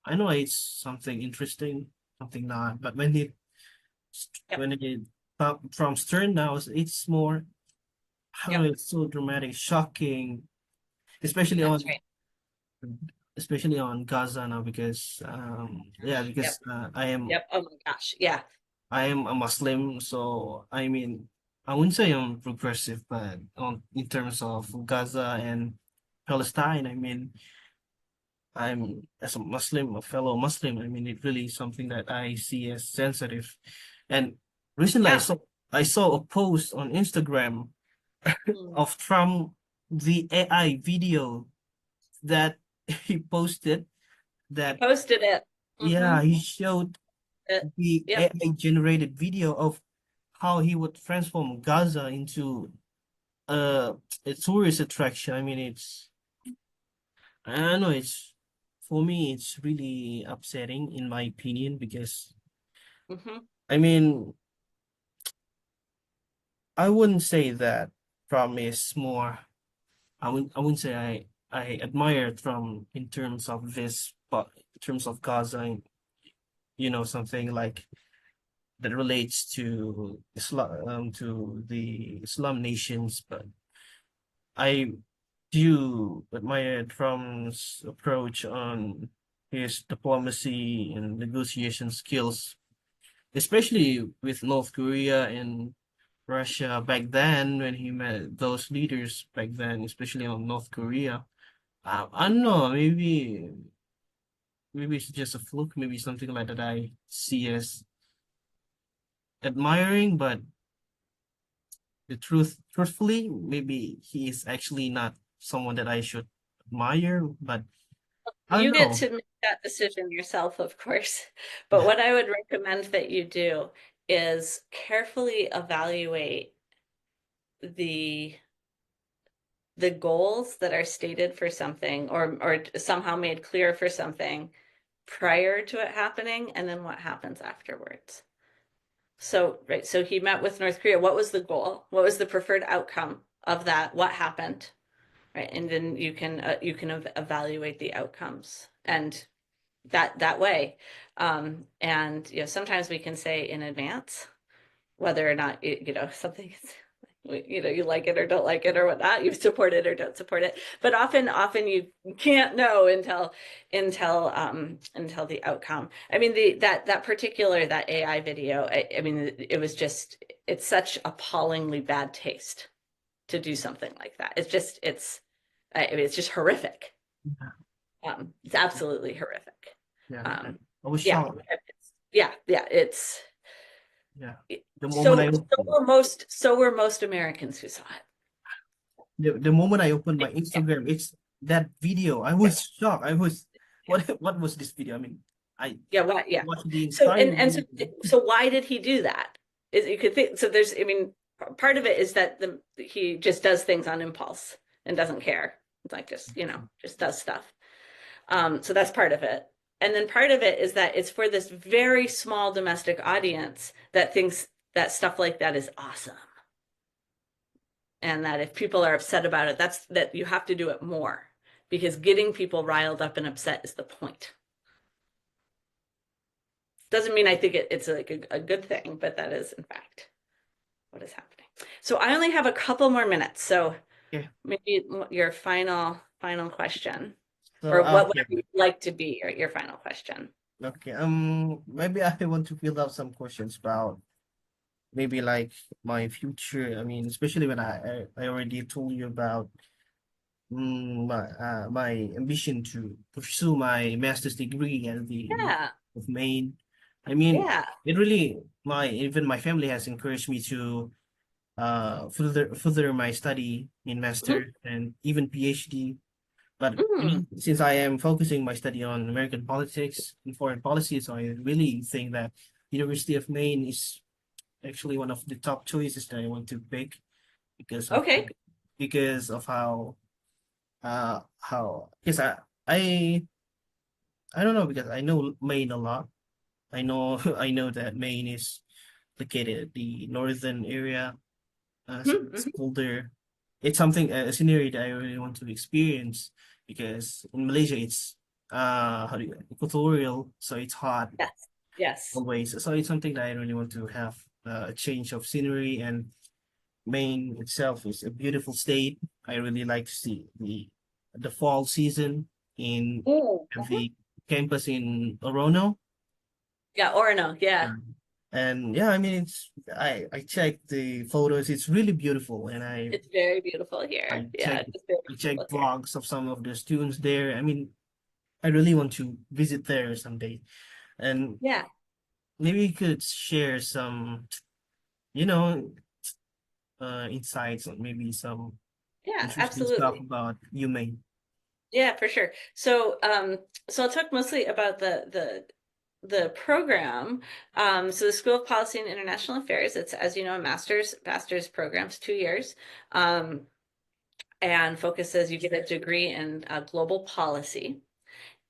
Speaker 3: I know it's something interesting, something not, but
Speaker 1: Yep.
Speaker 3: when it from Stern now, it's more, I don't
Speaker 1: Yep.
Speaker 3: know, it's so dramatic, shocking, especially
Speaker 1: That's
Speaker 3: on
Speaker 1: right.
Speaker 3: especially on Gaza now because yeah,
Speaker 1: Yep.
Speaker 3: because
Speaker 1: Yep. Oh my gosh. Yeah.
Speaker 3: I am a Muslim, so I mean, I wouldn't say I'm progressive, but on in terms of Gaza and Palestine, I mean, I'm as a Muslim, a fellow Muslim, I mean, it really is something that I see as sensitive. And recently,
Speaker 1: Yeah.
Speaker 3: I saw a post on Instagram
Speaker 1: Mm.
Speaker 3: of Trump, the AI video that he posted
Speaker 1: He
Speaker 3: that,
Speaker 1: posted it.
Speaker 3: yeah,
Speaker 1: Mm-hmm.
Speaker 3: he showed the
Speaker 1: Yep.
Speaker 3: AI generated video of how he would transform Gaza into uh, a tourist attraction. I mean, I don't know, for me, it's really upsetting in my opinion because,
Speaker 1: Mm-hmm.
Speaker 3: I mean, I wouldn't say that Trump is more, I wouldn't say I admire Trump in terms of this, but in terms of Gaza, and, something like that relates to Islam, to the Islam nations, but I do admire Trump's approach on his diplomacy and negotiation skills, especially with North Korea and Russia back then when he met those leaders back then, especially on North Korea. I don't know, maybe it's just a fluke, maybe something like that I see as admiring, but truthfully, maybe he is actually not someone that I should admire, but I
Speaker 1: You
Speaker 3: don't
Speaker 1: get
Speaker 3: know.
Speaker 1: to make that decision yourself, of course. But what I would recommend that you do is carefully evaluate the goals that are stated for something or somehow made clear for something prior to it happening and then what happens afterwards. So, right, so he met with North Korea. What was the goal? What was the preferred outcome of that? What happened? Right, and then you can evaluate the outcomes and that way. And sometimes we can say in advance whether or not something is you like it or don't like it or whatnot, you support it or don't support it. But often you can't know until the outcome. I mean, that particular that AI video, I mean, it's such appallingly bad taste to do something like that. I mean, it's just horrific. It's absolutely horrific.
Speaker 3: Yeah,
Speaker 1: Um,
Speaker 3: I was
Speaker 1: yeah,
Speaker 3: shocked.
Speaker 1: it's
Speaker 3: Yeah, the moment I
Speaker 1: so were most Americans who saw it.
Speaker 3: the moment I opened my Instagram, it's that video. I was shocked. I was, what was this video? I mean, I
Speaker 1: Yeah, what? Yeah.
Speaker 3: watched the
Speaker 1: So
Speaker 3: entire
Speaker 1: so why did he do that? Is you could think so. I mean, part of it is that he just does things on impulse and doesn't care. It's like just does stuff. So that's part of it. And then part of it is that it's for this very small domestic audience that thinks that stuff like that is awesome. And that if people are upset about it, that you have to do it more because getting people riled up and upset is the point. Doesn't mean I think it's like a good thing, but that is in fact what is happening. So I only have a couple more minutes. So
Speaker 3: yeah.
Speaker 1: maybe your final question.
Speaker 3: So
Speaker 1: Or what
Speaker 3: okay,
Speaker 1: would you like to be, or your final question?
Speaker 3: okay. Maybe I want to fill out some questions about maybe like my future. I mean, especially when I already told you about my ambition to pursue my master's degree at the University
Speaker 1: Yeah,
Speaker 3: of Maine. I mean,
Speaker 1: yeah.
Speaker 3: it really even my family has encouraged me to further my study in
Speaker 1: Mhm.
Speaker 3: master and even PhD. But
Speaker 1: Mm.
Speaker 3: since I am focusing my study on American politics and foreign policy, so I really think that University of Maine is actually one of the top choices that I want to pick because of
Speaker 1: Okay.
Speaker 3: how because I I don't know because I know Maine a lot. I know I know that Maine is located at the northern area. So
Speaker 1: Mhm,
Speaker 3: it's
Speaker 1: mhm.
Speaker 3: colder. It's something a scenery that I really want to experience because in Malaysia it's how do you equatorial, so it's hot
Speaker 1: Yes. Yes.
Speaker 3: always. So it's something that I really want to have a change of scenery, and Maine itself is a beautiful state. I really like to see the fall season in
Speaker 1: Mm, mhm.
Speaker 3: the campus in Orono.
Speaker 1: Yeah, Orono. Yeah,
Speaker 3: And yeah, I mean I checked the photos. It's really beautiful, and
Speaker 1: it's very beautiful here. Yeah, it's very
Speaker 3: I
Speaker 1: beautiful
Speaker 3: checked
Speaker 1: here.
Speaker 3: vlogs of some of the students there. I mean, I really want to visit there someday. And
Speaker 1: Yeah,
Speaker 3: maybe you could share some, you know, insights or maybe some
Speaker 1: yeah,
Speaker 3: interesting stuff
Speaker 1: absolutely.
Speaker 3: about UMaine.
Speaker 1: Yeah, for sure. So I'll talk mostly about the program. So the School of Policy and International Affairs, it's, as you know, a master's program, it's 2 years, um, and focuses, you get a degree in global policy.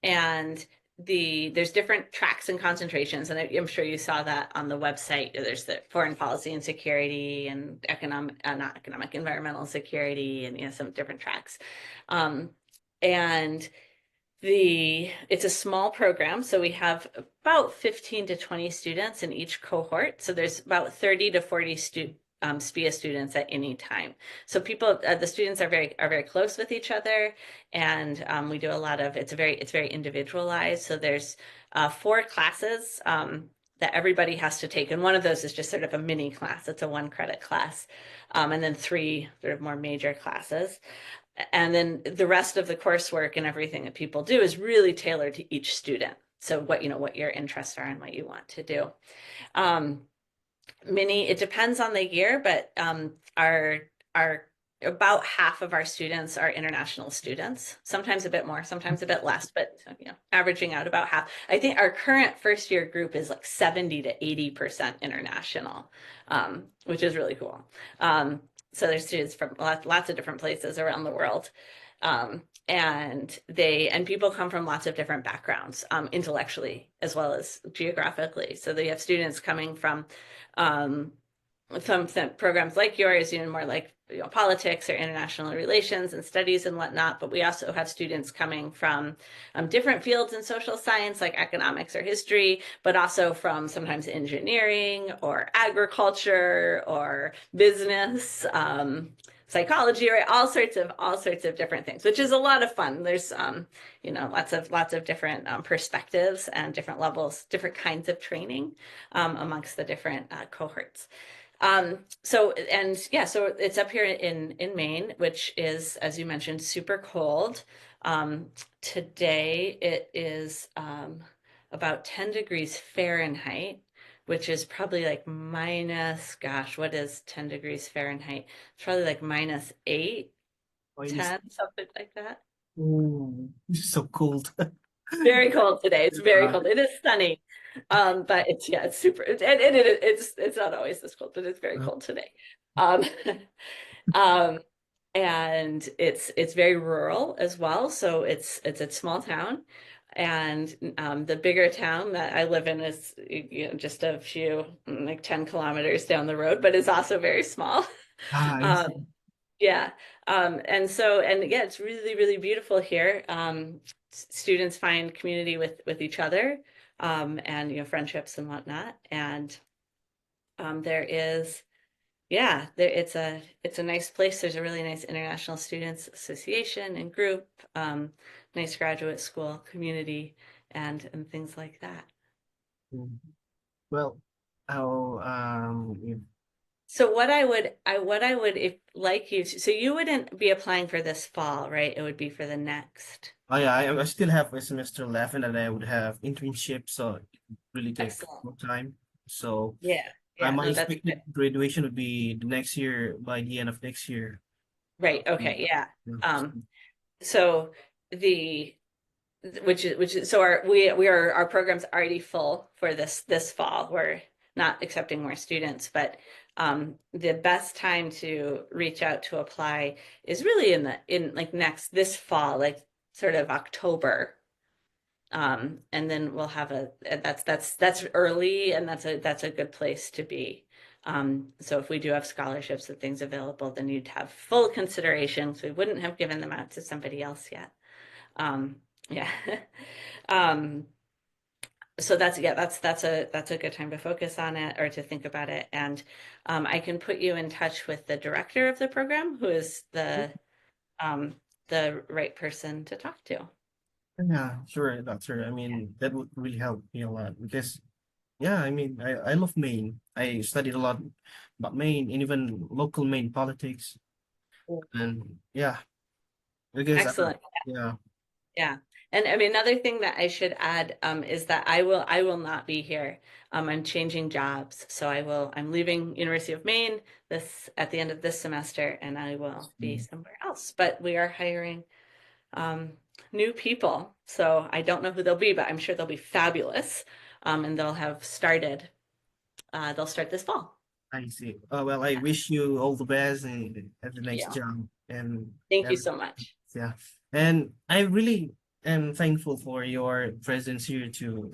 Speaker 1: And there's different tracks and concentrations, and I'm sure you saw that on the website. There's the foreign policy and security, and economic, not economic, environmental security, and some different tracks. Um, and it's a small program, so we have about 15 to 20 students in each cohort. So there's about 30 to 40 SPIA students at any time. So the students are very close with each other, and we do a lot of it's very individualized. So there's 4 classes that everybody has to take, and one of those is just sort of a mini class. It's a 1 credit class, and then 3 sort of more major classes. And then the rest of the coursework and everything that people do is really tailored to each student. So what your interests are and what you want to do. Um, it depends on the year, but our about half of our students are international students, sometimes a bit more, sometimes a bit less, but averaging out about half. I think our current first year group is like 70 to 80% international, which is really cool. So there's students from lots of different places around the world. And people come from lots of different backgrounds, intellectually as well as geographically. So they have students coming from um, some programs like yours, more like politics or international relations and studies and whatnot. But we also have students coming from different fields in social science, like economics or history, but also from sometimes engineering or agriculture or business. Psychology, right? All sorts of different things, which is a lot of fun. There's lots of different perspectives and different levels, different kinds of training amongst the different cohorts. So it's up here in Maine, which is, as you mentioned, super cold. Um, Today it is about 10 degrees Fahrenheit, which is probably like minus, gosh, what is 10 degrees Fahrenheit? It's probably like -8,
Speaker 3: Minus,
Speaker 1: 10, something like that.
Speaker 3: oh, it's so cold.
Speaker 1: Very cold today. It's very
Speaker 3: Uh,
Speaker 1: cold. It is sunny. But it's super, it's not always this cold, but it's very cold today. Um, um, and it's very rural as well. So it's a small town. And the bigger town that I live in is just a few, like 10 kilometers down the road, but it's also very small.
Speaker 3: I
Speaker 1: Um,
Speaker 3: see.
Speaker 1: yeah. And yeah, it's really, really beautiful here. Students find community with each other, and friendships and whatnot. And there is, yeah, it's a nice place. There's a really nice International Students Association and group. nice graduate school community and things like that.
Speaker 3: Mm. Well, I'll
Speaker 1: So what I would if like you to, so you wouldn't be applying for this fall, right? It would be for the next.
Speaker 3: oh yeah, I still have a semester left, and then I would have internship, so it would really take
Speaker 1: Excellent.
Speaker 3: more time. So
Speaker 1: Yeah. Yeah,
Speaker 3: my
Speaker 1: no, that's good.
Speaker 3: expected graduation would be the next year, by the end of next year.
Speaker 1: Right.
Speaker 3: Mm.
Speaker 1: Okay. Yeah.
Speaker 3: Yeah.
Speaker 1: So the which is so our program's already full for this fall. We're not accepting more students, but the best time to reach out to apply is really in like this fall, like sort of October. And then we'll have that's early, and that's a good place to be. So if we do have scholarships and things available, then you'd have full consideration. So we wouldn't have given them out to somebody else yet. Yeah. Um, so that's a good time to focus on it or to think about it. And I can put you in touch with the director of the program, who is the right person to talk to.
Speaker 3: Yeah, sure, doctor. I mean, that would really help me a lot because, yeah, I mean, I love Maine. I studied a lot about Maine and even local Maine politics. And yeah, because
Speaker 1: Excellent.
Speaker 3: yeah,
Speaker 1: Yeah. And I mean, another thing that I should add is that I will not be here. I'm changing jobs. So I'm leaving University of Maine this at the end of this semester, and I will be somewhere else. But we are hiring um, new people. So I don't know who they'll be, but I'm sure they'll be fabulous. And they'll start this fall.
Speaker 3: I see. Oh, well, I wish you all the best at the next
Speaker 1: Yeah.
Speaker 3: job. And
Speaker 1: Thank you so much.
Speaker 3: yeah, and I really am thankful for your presence here to